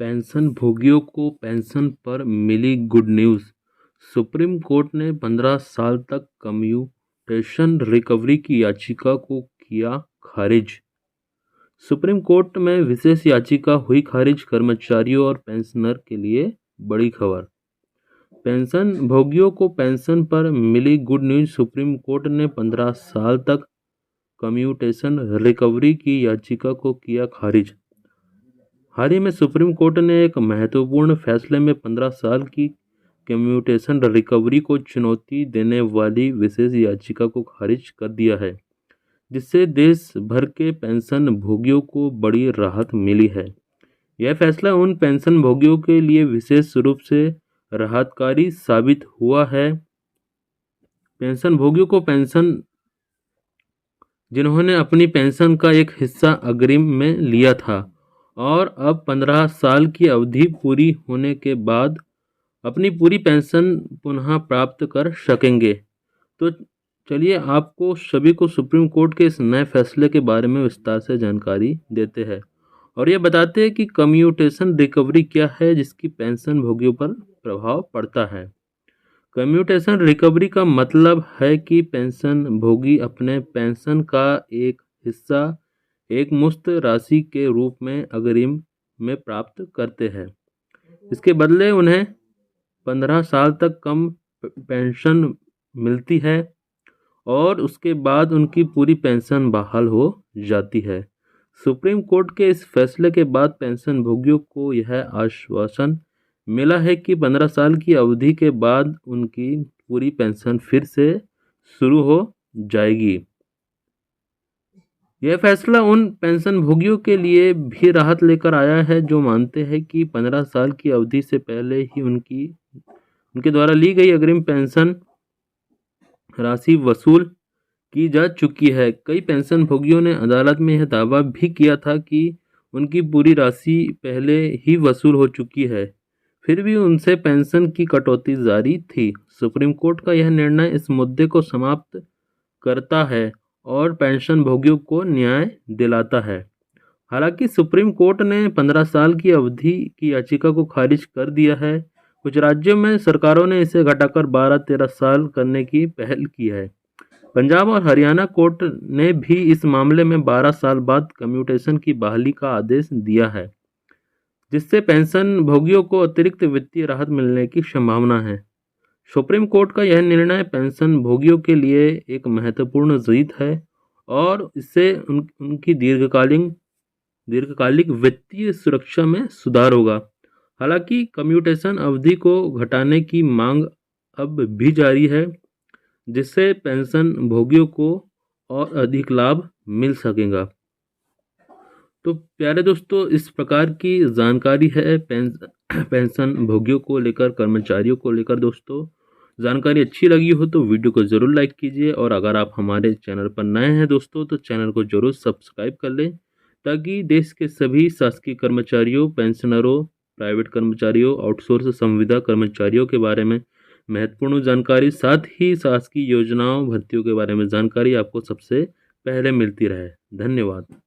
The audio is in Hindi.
पेंशन भोगियों को पेंशन पर मिली गुड न्यूज़। सुप्रीम कोर्ट ने 15 साल तक कम्यूटेशन रिकवरी की याचिका को किया खारिज। सुप्रीम कोर्ट में विशेष याचिका हुई खारिज। कर्मचारियों और पेंशनर के लिए बड़ी खबर। पेंशन भोगियों को पेंशन पर मिली गुड न्यूज़। सुप्रीम कोर्ट ने 15 साल तक कम्यूटेशन रिकवरी की याचिका को किया खारिज। हाल ही में सुप्रीम कोर्ट ने एक महत्वपूर्ण फैसले में 15 साल की कम्यूटेशन रिकवरी को चुनौती देने वाली विशेष याचिका को खारिज कर दिया है, जिससे देश भर के पेंशन भोगियों को बड़ी राहत मिली है। यह फैसला उन पेंशन भोगियों के लिए विशेष रूप से राहतकारी साबित हुआ है। पेंशन भोगियों को पेंशन जिन्होंने अपनी पेंशन का एक हिस्सा अग्रिम में लिया था और अब 15 साल की अवधि पूरी होने के बाद अपनी पूरी पेंशन पुनः प्राप्त कर सकेंगे। तो चलिए आपको सभी को सुप्रीम कोर्ट के इस नए फैसले के बारे में विस्तार से जानकारी देते हैं और ये बताते हैं कि कम्यूटेशन रिकवरी क्या है जिसकी पेंशन भोगियों पर प्रभाव पड़ता है। कम्यूटेशन रिकवरी का मतलब है कि पेंशन भोगी अपने पेंशन का एक हिस्सा एक मुश्त राशि के रूप में अग्रिम में प्राप्त करते हैं। इसके बदले उन्हें 15 साल तक कम पेंशन मिलती है और उसके बाद उनकी पूरी पेंशन बहाल हो जाती है। सुप्रीम कोर्ट के इस फैसले के बाद पेंशन भोगियों को यह आश्वासन मिला है कि 15 साल की अवधि के बाद उनकी पूरी पेंशन फिर से शुरू हो जाएगी। यह फैसला उन पेंशन भोगियों के लिए भी राहत लेकर आया है जो मानते हैं कि 15 साल की अवधि से पहले ही उनके द्वारा ली गई अग्रिम पेंशन राशि वसूल की जा चुकी है। कई पेंशन भोगियों ने अदालत में यह दावा भी किया था कि उनकी पूरी राशि पहले ही वसूल हो चुकी है, फिर भी उनसे पेंशन की कटौती जारी थी। सुप्रीम कोर्ट का यह निर्णय इस मुद्दे को समाप्त करता है और पेंशन भोगियों को न्याय दिलाता है। हालांकि सुप्रीम कोर्ट ने 15 साल की अवधि की याचिका को खारिज कर दिया है। कुछ राज्यों में सरकारों ने इसे घटाकर 12-13 साल करने की पहल की है। पंजाब और हरियाणा कोर्ट ने भी इस मामले में 12 साल बाद कम्यूटेशन की बहाली का आदेश दिया है, जिससे पेंशन भोगियों को अतिरिक्त वित्तीय राहत मिलने की संभावना है। सुप्रीम कोर्ट का यह निर्णय पेंशन भोगियों के लिए एक महत्वपूर्ण जीत है और इससे उनकी दीर्घकालिक वित्तीय सुरक्षा में सुधार होगा। हालांकि कम्यूटेशन अवधि को घटाने की मांग अब भी जारी है, जिससे पेंशन भोगियों को और अधिक लाभ मिल सकेगा। तो प्यारे दोस्तों, इस प्रकार की जानकारी है पेंशन भोगियों को लेकर, कर्मचारियों को लेकर। दोस्तों, जानकारी अच्छी लगी हो तो वीडियो को ज़रूर लाइक कीजिए और अगर आप हमारे चैनल पर नए हैं दोस्तों तो चैनल को ज़रूर सब्सक्राइब कर लें, ताकि देश के सभी शासकीय कर्मचारियों, पेंशनरों, प्राइवेट कर्मचारियों, आउटसोर्स संविदा कर्मचारियों के बारे में महत्वपूर्ण जानकारी, साथ ही शासकीय योजनाओं, भर्तियों के बारे में जानकारी आपको सबसे पहले मिलती रहे। धन्यवाद।